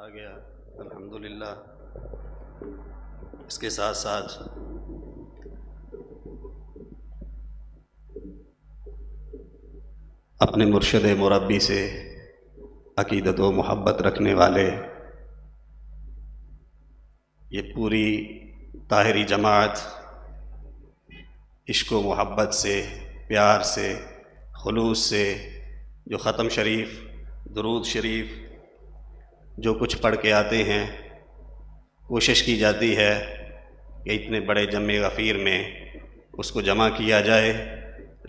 آ گیا الحمدللہ۔ اس کے ساتھ ساتھ اپنے مرشد مربی سے عقیدت و محبت رکھنے والے یہ پوری طاہری جماعت عشق و محبت سے، پیار سے، خلوص سے جو ختم شریف، درود شریف جو کچھ پڑھ کے آتے ہیں، کوشش کی جاتی ہے کہ اتنے بڑے جمع غفیر میں اس کو جمع کیا جائے،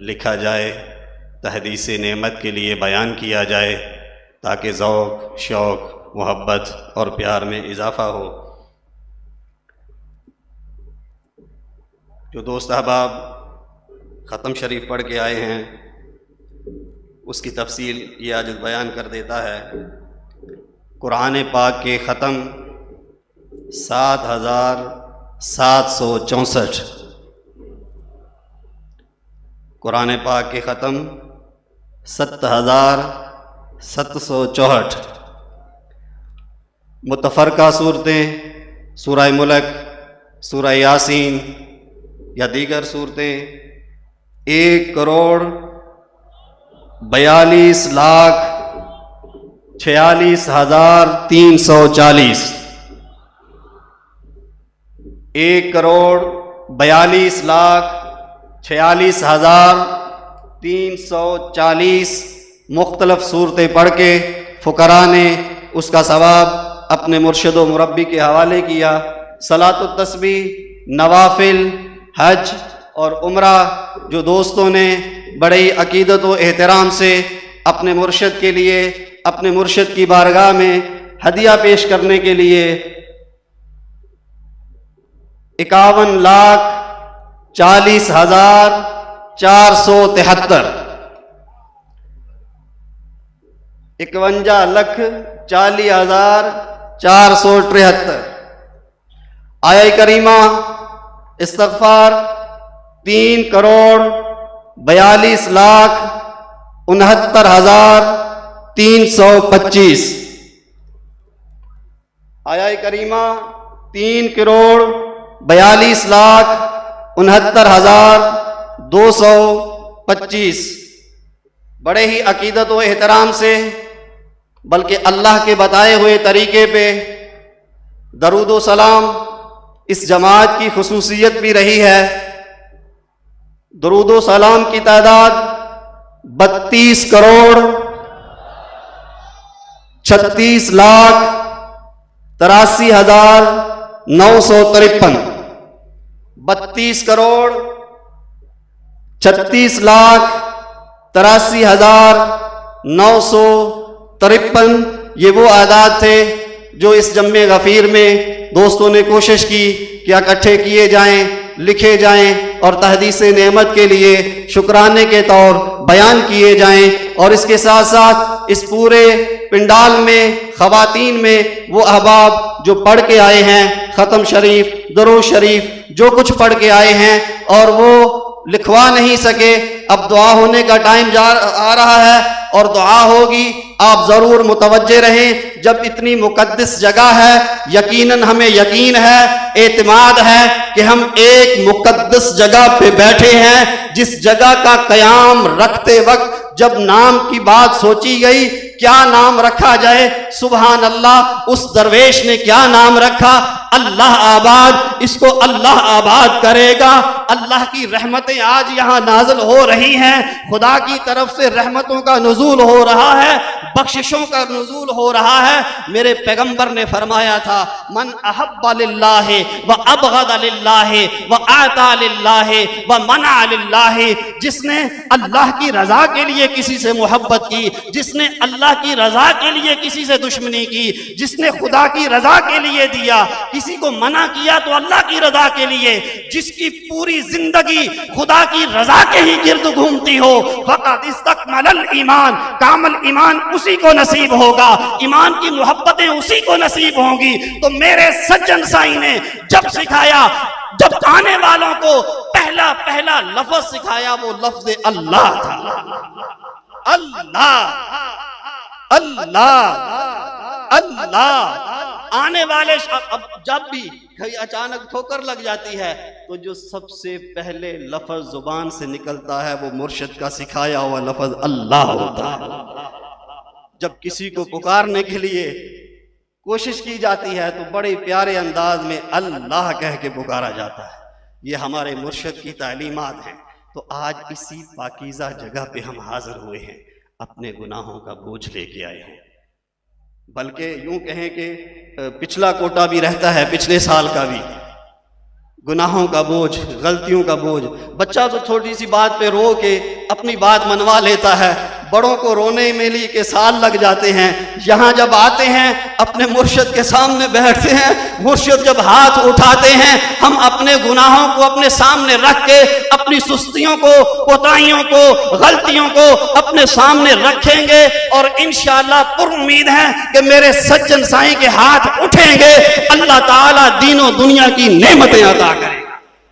لکھا جائے، تحدیث نعمت کے لیے بیان کیا جائے تاکہ ذوق، شوق، محبت اور پیار میں اضافہ ہو۔ جو دوست احباب ختم شریف پڑھ کے آئے ہیں اس کی تفصیل یہ آج بیان کر دیتا ہے۔ قرآن پاک کے ختم 7764، قرآن پاک کے ختم 7764، متفرقہ صورتیں سورہ ملک، سورہ یاسین یا دیگر صورتیں 1,42,46,340، 1,42,46,340 مختلف صورتیں پڑھ کے فقراء نے اس کا ثواب اپنے مرشد و مربی کے حوالے کیا۔ صلاۃ التسبیح، نوافل، حج اور عمرہ جو دوستوں نے بڑے ہی عقیدت و احترام سے اپنے مرشد کے لیے، اپنے مرشد کی بارگاہ میں ہدیہ پیش کرنے کے لیے 51,40,473، 51,40,473 آیہ کریمہ استغفار 3,42,69,325، آیہ کریمہ 3,42,69,225 بڑے ہی عقیدت و احترام سے بلکہ اللہ کے بتائے ہوئے طریقے پہ درود و سلام اس جماعت کی خصوصیت بھی رہی ہے۔ درود و سلام کی تعداد 32,36,83,953، 32,36,83,953 یہ وہ اعداد تھے جو اس جمع غفیر میں دوستوں نے کوشش کی کہ اکٹھے کیے جائیں، لکھے جائیں اور تحدیث نعمت کے لیے شکرانے کے طور بیان کیے جائیں۔ اور اس کے ساتھ ساتھ اس پورے پنڈال میں خواتین میں وہ احباب جو پڑھ کے آئے ہیں ختم شریف، درود شریف جو کچھ پڑھ کے آئے ہیں اور وہ لکھوا نہیں سکے، اب دعا ہونے کا ٹائم آ رہا ہے اور دعا ہوگی، آپ ضرور متوجہ رہیں۔ جب اتنی مقدس جگہ ہے، یقیناً ہمیں یقین ہے، اعتماد ہے کہ ہم ایک مقدس جگہ پہ بیٹھے ہیں جس جگہ کا قیام رکھتے وقت جب نام کی بات سوچی گئی کیا نام رکھا جائے، سبحان اللہ، اس درویش نے کیا نام رکھا، اللہ آباد، اس کو اللہ آباد کرے گا۔ اللہ کی رحمتیں آج یہاں نازل ہو رہی ہیں، خدا کی طرف سے رحمتوں کا نزول ہو رہا ہے، بخششوں کا نزول ہو رہا ہے۔ میرے پیغمبر نے فرمایا تھا من احب للہ و ابغض للہ و اعطى للہ و منع للہ، جس نے اللہ کی رضا کے لیے کسی سے محبت کی، جس نے اللہ کی رضا کے لیے کسی سے دشمنی کی، جس نے خدا کی رضا کے لیے دیا، کسی کو منع کیا تو اللہ کی رضا کے لیے، جس کی پوری زندگی خدا کی رضا کے ہی گرد گھومتی ہو، فقط استکمل الایمان، کامل ایمان اسی کو نصیب ہوگا، ایمان کی محبتیں اسی کو نصیب ہوں گی۔ تو میرے سجن سائی نے جب سکھایا، جب آنے والوں کو پہلا لفظ سکھایا وہ لفظ اللہ تھا، اللہ اللہ اللہ آنے والے اب جب بھی کہیں اچانک ٹھوکر لگ جاتی ہے تو جو سب سے پہلے لفظ زبان سے نکلتا ہے وہ مرشد کا سکھایا ہوا لفظ اللہ ہوتا ہے. جب کسی کو پکارنے کے لیے کوشش کی جاتی ہے تو بڑے پیارے انداز میں اللہ کہہ کے پکارا جاتا ہے. یہ ہمارے مرشد کی تعلیمات ہیں. تو آج اسی پاکیزہ جگہ پہ ہم حاضر ہوئے ہیں، اپنے گناہوں کا بوجھ لے کے آئے ہیں. بلکہ یوں کہیں کہ پچھلا کوٹا بھی رہتا ہے، پچھلے سال کا بھی، گناہوں کا بوجھ، غلطیوں کا بوجھ. بچہ تو چھوٹی سی بات پہ رو کے اپنی بات منوا لیتا ہے، بڑوں کو رونے میں لی کے سال لگ جاتے ہیں. یہاں جب آتے ہیں اپنے مرشد کے سامنے بیٹھتے ہیں، مرشد جب ہاتھ اٹھاتے ہیں ہم اپنے گناہوں کو اپنے سامنے رکھ کے اپنی سستیوں کو، کوتاہیوں کو، غلطیوں کو اپنے سامنے رکھیں گے اور انشاءاللہ پر امید ہے کہ میرے سجن سائیں کے ہاتھ اٹھیں گے، اللہ تعالیٰ دین و دنیا کی نعمتیں عطا کرے.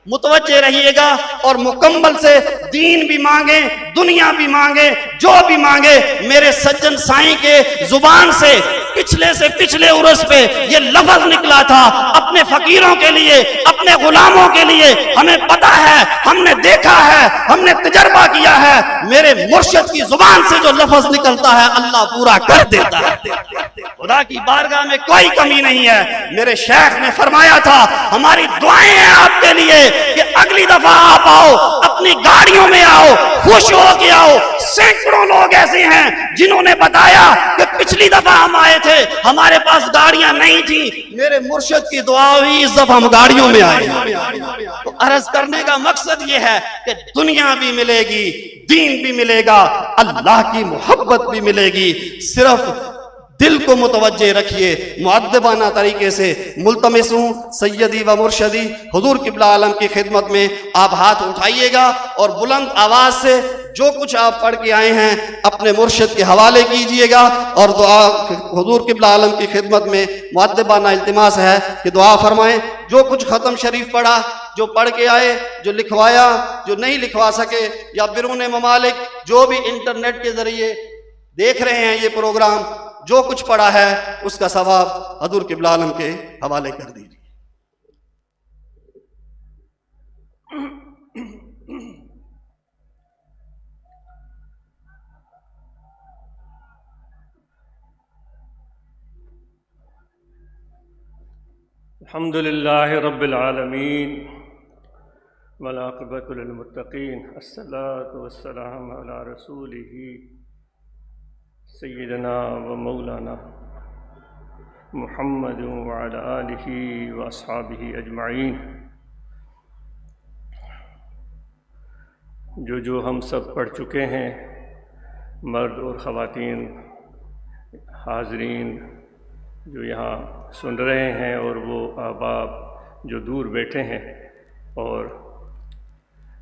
متوجہ رہیے گا اور مکمل سے دین بھی مانگے، دنیا بھی مانگے، جو بھی مانگے. میرے سجن سائیں کے زبان سے پچھلے عرس پہ یہ لفظ نکلا تھا اپنے فقیروں کے لیے، اپنے غلاموں کے لیے. ہمیں پتا ہے، ہم نے دیکھا ہے، ہم نے تجربہ کیا ہے، میرے مرشد کی زبان سے جو لفظ نکلتا ہے اللہ پورا کر دیتا ہے. خدا کی بارگاہ میں کوئی کمی نہیں ہے. میرے شیخ نے فرمایا تھا ہماری دعائیں ہیں آپ کے لیے کہ اگلی دفعہ آپ آؤ، اپنی گاڑیوں میں آؤ، خوش ہو کے آؤ. سینکڑوں لوگ ایسے ہیں جنہوں نے بتایا کہ پچھلی دفعہ ہم آئے تھے ہمارے پاس گاڑیاں نہیں تھیں، میرے مرشد کی دعا ہوئی اس دفعہ ہم گاڑیوں میں آئے. تو عرض کرنے کا مقصد یہ ہے کہ دنیا بھی ملے گی، دین بھی ملے گا، اللہ کی محبت بھی ملے گی. صرف دل کو متوجہ رکھیے، مؤدبانہ طریقے سے ملتمس ہوں سیدی و مرشدی حضور قبلہ عالم کی خدمت میں آپ ہاتھ اٹھائیے گا اور بلند آواز سے جو کچھ آپ پڑھ کے آئے ہیں اپنے مرشد کے حوالے کیجئے گا اور دعا حضور قبلہ عالم کی خدمت میں مؤدبانہ التماس ہے کہ دعا فرمائیں. جو کچھ ختم شریف پڑھا، جو پڑھ کے آئے، جو لکھوایا، جو نہیں لکھوا سکے یا بیرون ممالک جو بھی انٹرنیٹ کے ذریعے دیکھ رہے ہیں یہ پروگرام، جو کچھ پڑھا ہے اس کا ثواب حضور قبلہ عالم کے حوالے کر دیجیے. الحمد للہ رب العالمین والعاقبۃ للمتقین، الصلاۃ والسلام علی رسولہ سیدنا و مولانا محمد وعلی آلہ واصحابہ اجمعین. جو ہم سب پڑھ چکے ہیں، مرد اور خواتین، حاضرین جو یہاں سن رہے ہیں اور وہ احباب جو دور بیٹھے ہیں اور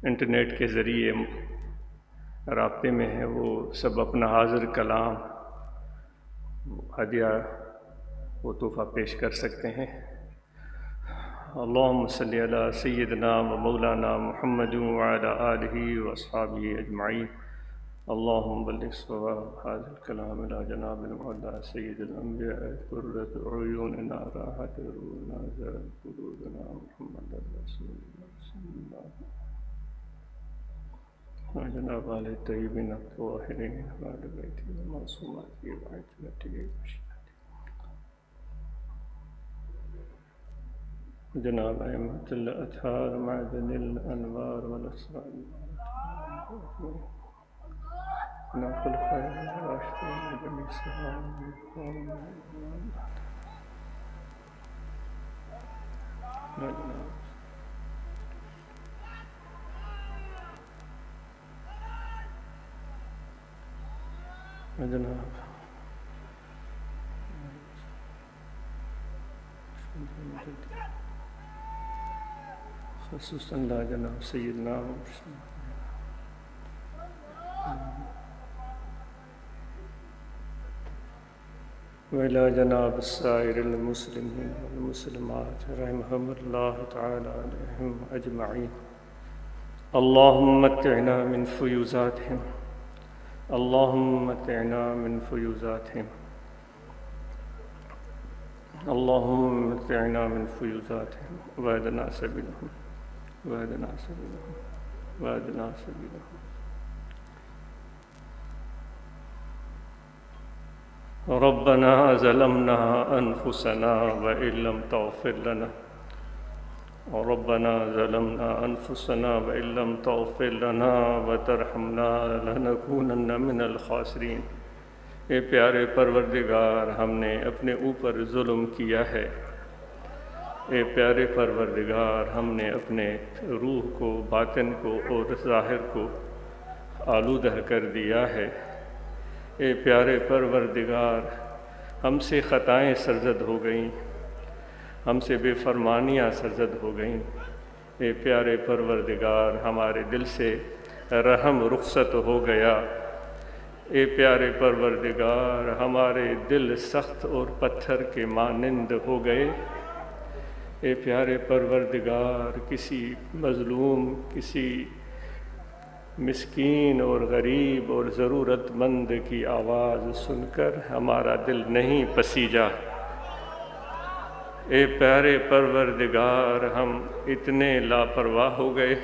انٹرنیٹ کے ذریعے رابطے میں ہیں، وہ سب اپنا حاضر کلام ہدیہ و تحفہ پیش کر سکتے ہیں. اللہم صلی علی سیدنا و مولانا محمد وعلی آلہ واصحابہ اجمعین. اللہم بلغ صواب هذا الكلام الى جناب المعلا سید الانبیاء قرۃ عیوننا راحت روحنا زاد قلوبنا محمد رسول اللہ صلی اللہ علیہ وسلم جناب آل طیبین الطاہرین وآل بیتہ المعصومات وعصمتہ جناب ائمۃ الاطہار معدن الانوار والاسرار خلفاء الراشدین جمیع الصحابہ جناب خصوصاً لا جناب سیدنا وإلى جناب السائر المسلمين والمسلمات رحمهم الله تعالى عليهم أجمعين. اللهم متعنا من فيوزاتهم، اللهم متعنا من فيوزاتهم. اللهم متعنا من فيوزاتهم واهدنا سبيلهم واهدنا سبيلهم واهدنا سبيلهم. ربنا ظلمنا أنفسنا وإن لم تغفر لنا ربنا ظلمنا أنفسنا وإن لم تغفر لنا وترحمنا لنكونن من الخاسرين. اے پیارے پروردگار، ہم نے اپنے اوپر ظلم کیا ہے. اے پیارے پروردگار، ہم نے اپنے روح کو، باطن کو اور ظاہر کو آلودہ کر دیا ہے. اے پیارے پروردگار، ہم سے خطائیں سرزد ہو گئیں، ہم سے بے فرمانیاں سرزد ہو گئیں. اے پیارے پروردگار، ہمارے دل سے رحم رخصت ہو گیا. اے پیارے پروردگار، ہمارے دل سخت اور پتھر کے مانند ہو گئے. اے پیارے پروردگار، کسی مظلوم، کسی مسکین اور غریب اور ضرورت مند کی آواز سن کر ہمارا دل نہیں پسیجا. اے پیارے پروردگار، ہم اتنے لاپرواہ ہو گئے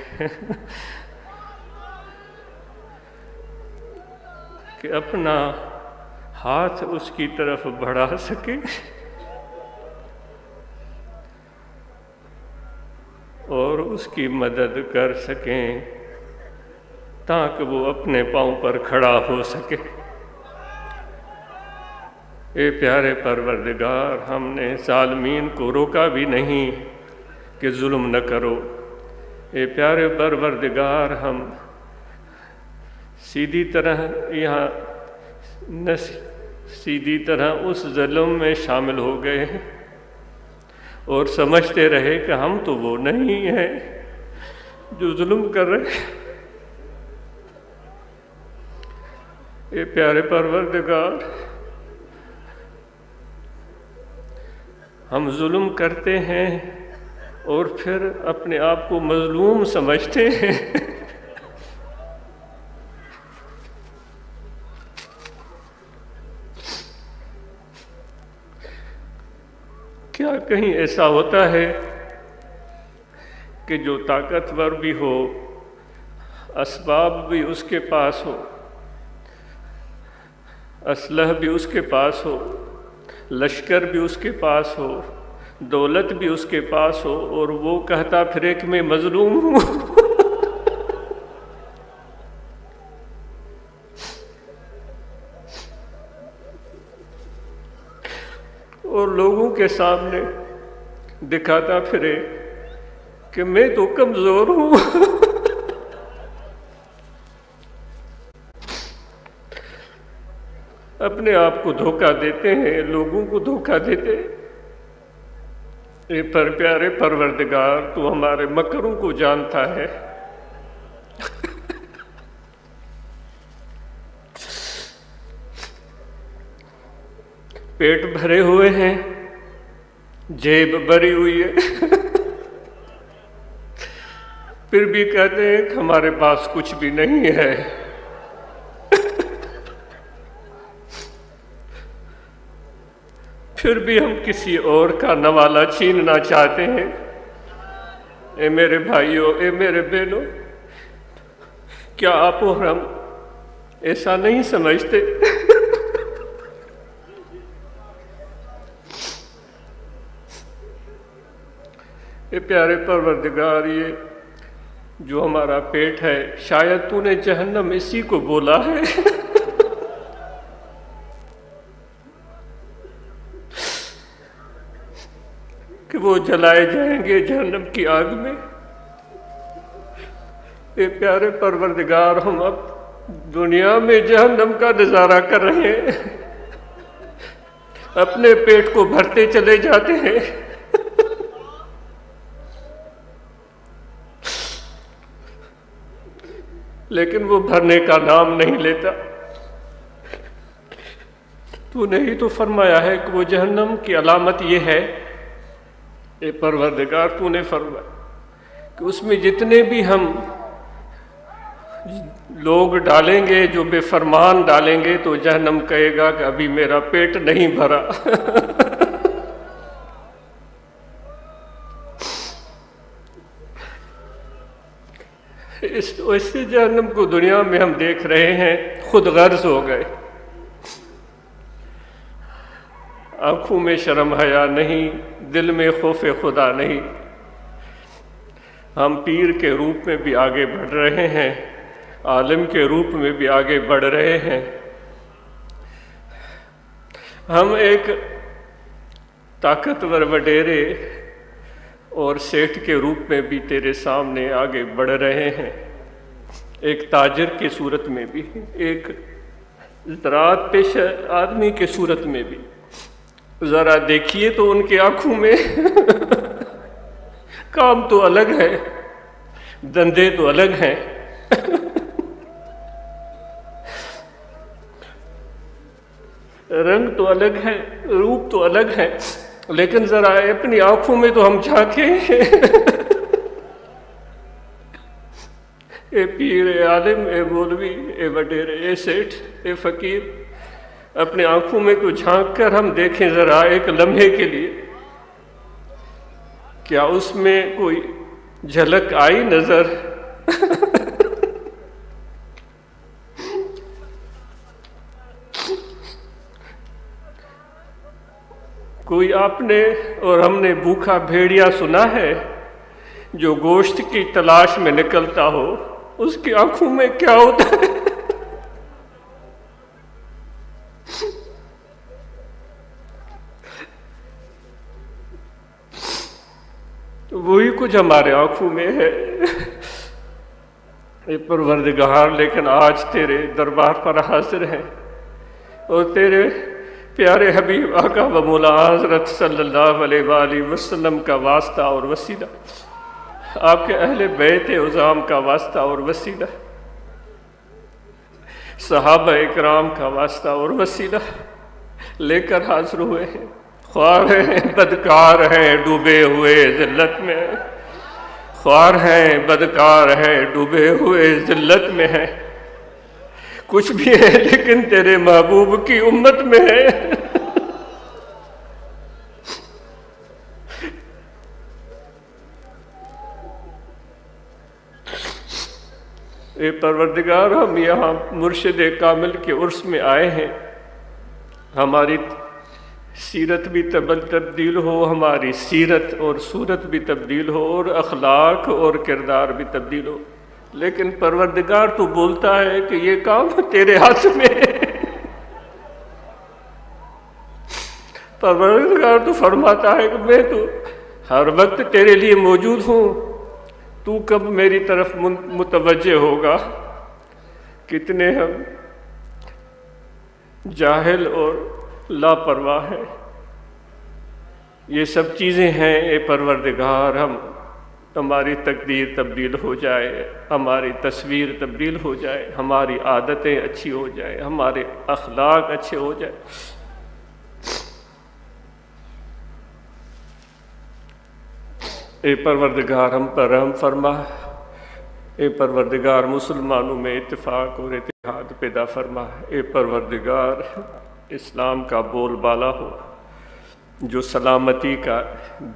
کہ اپنا ہاتھ اس کی طرف بڑھا سکے اور اس کی مدد کر سکیں تاکہ وہ اپنے پاؤں پر کھڑا ہو سکے. اے پیارے پروردگار، ہم نے ظالمین کو روکا بھی نہیں کہ ظلم نہ کرو. اے پیارے پروردگار، ہم سیدھی طرح اس ظلم میں شامل ہو گئے اور سمجھتے رہے کہ ہم تو وہ نہیں ہیں جو ظلم کر رہے. اے پیارے پروردگار، ہم ظلم کرتے ہیں اور پھر اپنے آپ کو مظلوم سمجھتے ہیں. کیا کہیں ایسا ہوتا ہے کہ جو طاقتور بھی ہو، اسباب بھی اس کے پاس ہو، اسلحہ بھی اس کے پاس ہو، لشکر بھی اس کے پاس ہو، دولت بھی اس کے پاس ہو، اور وہ کہتا پھرے کہ میں مظلوم ہوں؟ اور لوگوں کے سامنے دکھاتا پھرے کہ میں تو کمزور ہوں. اپنے آپ کو دھوکہ دیتے ہیں، لوگوں کو دھوکہ دیتے ہیں. اے پیارے پروردگار، تو ہمارے مکروں کو جانتا ہے. پیٹ بھرے ہوئے ہیں، جیب بھری ہوئی ہے، پھر بھی کہتے ہیں کہ ہمارے پاس کچھ بھی نہیں ہے. پھر بھی ہم کسی اور کا نوالہ چھیننا چاہتے ہیں. اے میرے بھائیوں، اے میرے بہنوں، کیا آپ اور ہم ایسا نہیں سمجھتے اے پیارے پروردگار، یہ جو ہمارا پیٹ ہے، شاید تو نے جہنم اسی کو بولا ہے. کہ وہ جلائے جائیں گے جہنم کی آگ میں. اے پیارے پروردگار، ہم اب دنیا میں جہنم کا نظارہ کر رہے ہیں، اپنے پیٹ کو بھرتے چلے جاتے ہیں، لیکن وہ بھرنے کا نام نہیں لیتا. تو نے ہی تو فرمایا ہے کہ وہ جہنم کی علامت یہ ہے. اے پروردگار، تو نے فرمایا کہ اس میں جتنے بھی ہم لوگ ڈالیں گے، جو بے فرمان ڈالیں گے، تو جہنم کہے گا کہ ابھی میرا پیٹ نہیں بھرا. ایسے جہنم کو دنیا میں ہم دیکھ رہے ہیں، خود غرض ہو گئے، آنکھوں میں شرم حیا نہیں، دل میں خوف خدا نہیں، ہم پیر کے روپ میں بھی آگے بڑھ رہے ہیں، عالم کے روپ میں بھی آگے بڑھ رہے ہیں، ہم ایک طاقتور وڈیرے اور سیٹھ کے روپ میں بھی تیرے سامنے آگے بڑھ رہے ہیں، ایک تاجر کی صورت میں بھی، ایک زراعت پیشہ آدمی کی صورت میں بھی۔ ذرا دیکھیے تو ان کی آنکھوں میں کام تو الگ ہے، دندے تو الگ ہیں، رنگ تو الگ ہے، روپ تو الگ ہے، لیکن ذرا اپنی آنکھوں میں تو ہم جھانکیں، اے پیر، اے عالم، اے مولوی، اے وڈیرے، اے سیٹھ، اے فقیر، اپنے آنکھوں میں تو جھانک کر ہم دیکھیں ذرا ایک لمحے کے لیے، کیا اس میں کوئی جھلک آئی نظر؟ کوئی آپ نے اور ہم نے بھوکا بھیڑیا سنا ہے جو گوشت کی تلاش میں نکلتا ہو، اس کی آنکھوں میں کیا ہوتا ہے؟ وہی کچھ ہمارے آنکھوں میں ہے۔ اے پروردگار، لیکن آج تیرے دربار پر حاضر ہیں اور تیرے پیارے حبیب آقا و مولا حضرت صلی اللہ علیہ وآلہ وسلم کا واسطہ اور وسیلہ، آپ کے اہل بیت عظام کا واسطہ اور وسیلہ، صحابہ اکرام کا واسطہ اور وسیلہ لے کر حاضر ہوئے ہیں۔ خوار ہیں، بدکار ہیں، ڈوبے ہوئے ذلت میں، خوار ہیں، بدکار ہیں، ڈوبے ہوئے ذلت میں ہیں، کچھ بھی ہے لیکن تیرے محبوب کی امت میں ہے۔ اے پروردگار، ہم یہاں مرشد کامل کے عرس میں آئے ہیں، ہماری سیرت بھی تبدیل ہو، ہماری سیرت اور صورت بھی تبدیل ہو، اور اخلاق اور کردار بھی تبدیل ہو، لیکن پروردگار تو بولتا ہے کہ یہ کام تیرے ہاتھ میں ہے۔ پروردگار تو فرماتا ہے کہ میں تو ہر وقت تیرے لیے موجود ہوں، تو کب میری طرف متوجہ ہوگا؟ کتنے ہم جاہل اور لاپرواہ ہیں۔ یہ سب چیزیں ہیں اے پروردگار، ہماری تقدیر تبدیل ہو جائے، ہماری تصویر تبدیل ہو جائے، ہماری عادتیں اچھی ہو جائے، ہمارے اخلاق اچھے ہو جائے۔ اے پروردگار، ہم پر رحم فرما، اے پروردگار مسلمانوں میں اتفاق اور اتحاد پیدا فرما، اے پروردگار اسلام کا بول بالا ہو، جو سلامتی کا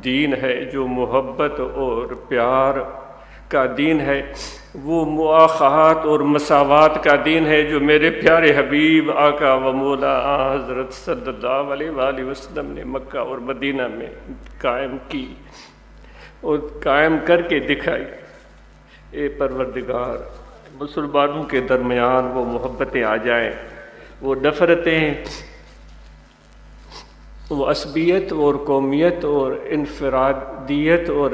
دین ہے، جو محبت اور پیار کا دین ہے، وہ مواخات اور مساوات کا دین ہے جو میرے پیارے حبیب آقا و مولا حضرت صلی اللہ علیہ وآلہ وسلم نے مکہ اور مدینہ میں قائم کی اور قائم کر کے دکھائی۔ اے پروردگار، مسلمانوں کے درمیان وہ محبتیں آ جائیں، وہ نفرتیں، وہ عصبیت اور قومیت اور انفرادیت اور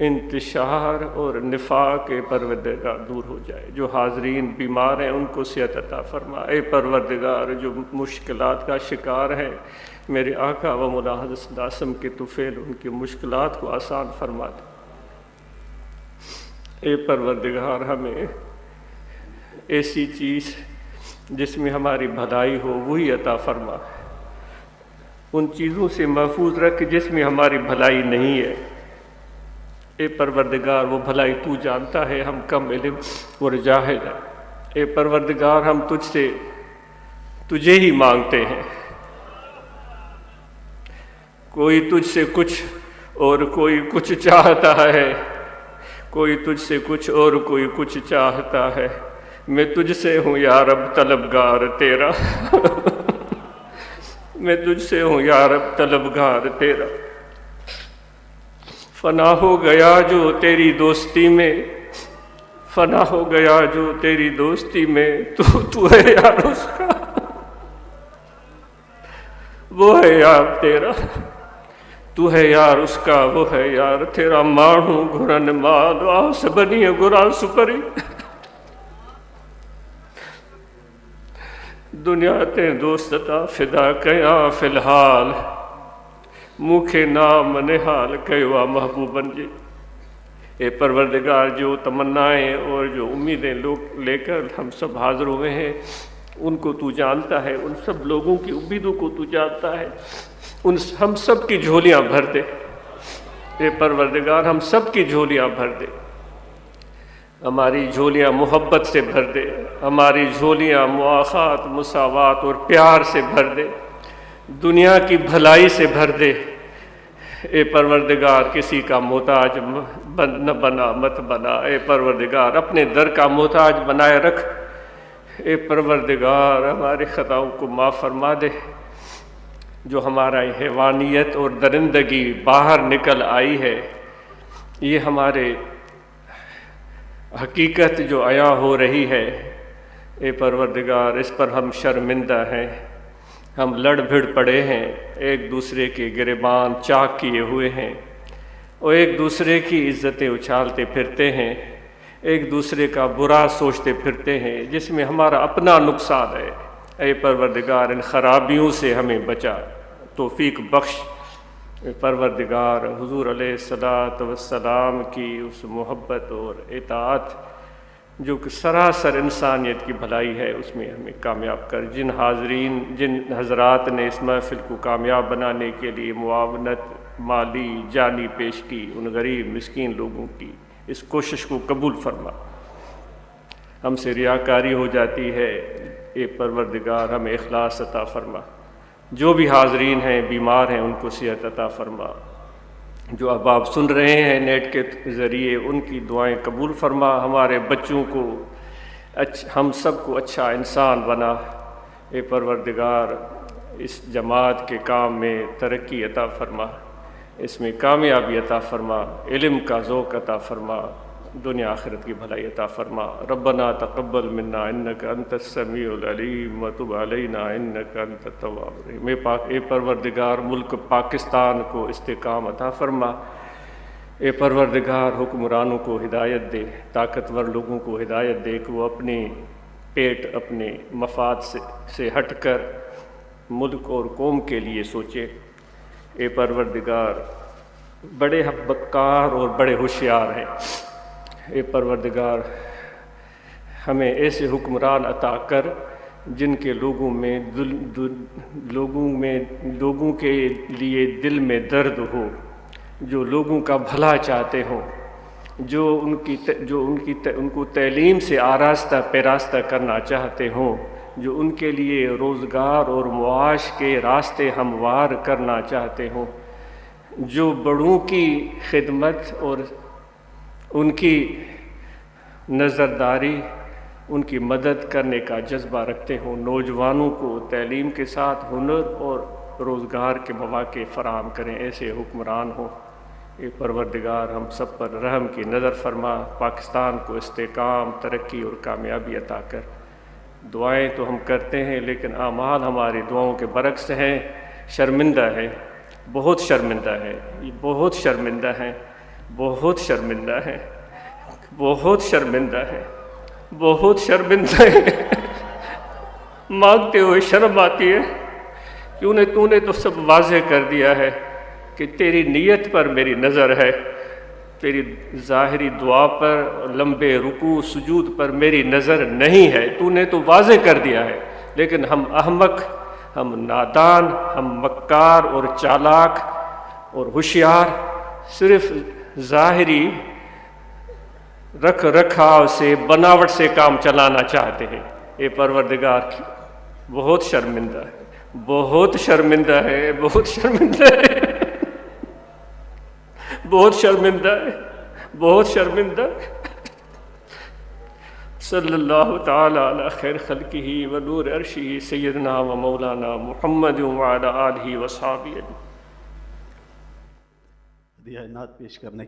انتشار اور نفاق کے پروردگار دور ہو جائے۔ جو حاضرین بیمار ہیں ان کو صحت عطا فرما۔ اے پروردگار، جو مشکلات کا شکار ہیں، میرے آقا و مولا حضرت صلی اللہ علیہ وسلم کے طفیل ان کی مشکلات کو آسان فرما دے۔ اے پروردگار، ہمیں ایسی چیز جس میں ہماری بھلائی ہو وہی عطا فرما، ان چیزوں سے محفوظ رکھ جس میں ہماری بھلائی نہیں ہے۔ اے پروردگار، وہ بھلائی تو جانتا ہے، ہم کم علم اور جاہل ہیں۔ اے پروردگار، ہم تجھے ہی مانگتے ہیں، کوئی تجھ سے کچھ اور کوئی کچھ چاہتا ہے، کوئی تجھ سے کچھ اور کوئی کچھ چاہتا ہے، میں تجھ سے ہوں یا رب طلبگار تیرا میں تجھ سے ہوں یا رب طلبگار تیرا۔ فنا ہو گیا جو تیری دوستی میں، فنا ہو گیا جو تیری دوستی میں، تو ہے یار اس کا، وہ ہے یار تیرا، تو ہے یار اس کا، وہ ہے یار تیرا۔ ماڑھوں گھرن مال آس بنی گرا سپری، دنیا تے دوستتا فدا کیا فی الحال، موکھے نام نحال کہوا محبوبن جی۔ اے پروردگار، جو تمنائیں اور جو امیدیں لوگ لے کر ہم سب حاضر ہوئے ہیں، ان کو تو جانتا ہے، ان سب لوگوں کی امیدوں کو تو جانتا ہے، ہم سب کی جھولیاں بھر دے۔ اے پروردگار، ہم سب کی جھولیاں بھر دے، ہماری جھولیاں محبت سے بھر دے، ہماری جھولیاں مواخات، مساوات اور پیار سے بھر دے، دنیا کی بھلائی سے بھر دے۔ اے پروردگار، کسی کا محتاج نہ بنا، مت بنا۔ اے پروردگار، اپنے در کا محتاج بنائے رکھ۔ اے پروردگار، ہماری خطاؤں کو معاف فرما دے۔ جو ہمارا حیوانیت اور درندگی باہر نکل آئی ہے، یہ ہمارے حقیقت جو عیاں ہو رہی ہے، اے پروردگار، اس پر ہم شرمندہ ہیں، ہم لڑ بھڑ پڑے ہیں، ایک دوسرے کے گریبان چاک کیے ہوئے ہیں، اور ایک دوسرے کی عزتیں اچھالتے پھرتے ہیں، ایک دوسرے کا برا سوچتے پھرتے ہیں، جس میں ہمارا اپنا نقصان ہے۔ اے پروردگار، ان خرابیوں سے ہمیں بچا، توفیق بخش۔ اے پروردگار، حضور علیہ السلام کی اس محبت اور اطاعت جو کہ سراسر انسانیت کی بھلائی ہے، اس میں ہمیں کامیاب کر۔ جن حضرات نے اس محفل کو کامیاب بنانے کے لیے معاونت مالی جانی پیش کی، ان غریب مسکین لوگوں کی اس کوشش کو قبول فرما۔ ہم سے ریاکاری ہو جاتی ہے، اے پروردگار ہمیں اخلاص عطا فرما۔ جو بھی حاضرین ہیں بیمار ہیں، ان کو صحت عطا فرما۔ جو احباب سن رہے ہیں نیٹ کے ذریعے، ان کی دعائیں قبول فرما۔ ہمارے بچوں کو، ہم سب کو اچھا انسان بنا۔ اے پروردگار، اس جماعت کے کام میں ترقی عطا فرما، اس میں کامیابی عطا فرما، علم کا ذوق عطا فرما، دنیا آخرت کی بھلائی عطا فرما۔ ربنا تقبل منا انک انت السمیع العلیم وتب علینا انک انت التواب الرحیم۔ اے پروردگار، ملک پاکستان کو استحکام عطا فرما۔ اے پروردگار، حکمرانوں کو ہدایت دے، طاقتور لوگوں کو ہدایت دے کہ وہ اپنے پیٹ، اپنے مفاد سے ہٹ کر ملک اور قوم کے لیے سوچے۔ اے پروردگار، بڑے بکار اور بڑے ہوشیار ہیں۔ اے پروردگار، ہمیں ایسے حکمران عطا کر جن کے لوگوں لوگوں کے لیے دل میں درد ہو، جو لوگوں کا بھلا چاہتے ہوں، جو ان کو تعلیم سے آراستہ پیراستہ کرنا چاہتے ہوں، جو ان کے لیے روزگار اور معاش کے راستے ہموار کرنا چاہتے ہوں، جو بڑوں کی خدمت اور ان کی نظرداری، ان کی مدد کرنے کا جذبہ رکھتے ہوں، نوجوانوں کو تعلیم کے ساتھ ہنر اور روزگار کے مواقع فراہم کریں، ایسے حکمران ہوں۔ اے پروردگار، ہم سب پر رحم کی نظر فرما، پاکستان کو استحکام، ترقی اور کامیابی عطا کر۔ دعائیں تو ہم کرتے ہیں، لیکن اعمال ہماری دعاؤں کے برعکس ہیں۔ شرمندہ ہے، بہت شرمندہ ہے، یہ بہت شرمندہ ہیں، بہت شرمندہ ہے، بہت شرمندہ ہے، بہت شرمندہ ہے۔ مانگتے ہوئے شرم آتی ہے، کیوں تو نے تو سب واضح کر دیا ہے کہ تیری نیت پر میری نظر ہے، تیری ظاہری دعا پر، لمبے رکوع سجود پر میری نظر نہیں ہے، تو نے تو واضح کر دیا ہے، لیکن ہم احمق، ہم نادان، ہم مکار اور چالاک اور ہوشیار صرف ظاہری رکھ رکھاؤ سے، بناوٹ سے کام چلانا چاہتے ہیں۔ اے پروردگار، بہت شرمندہ ہے، بہت شرمندہ ہے، بہت شرمندہ ہے، بہت شرمندہ ہے، بہت شرمندہ. صلی اللہ تعالی علی خیر خلقہ و نور عرشہ سیدنا و مولانا محمد وعلی آلہ و صحابہ. نعت پیش کرنے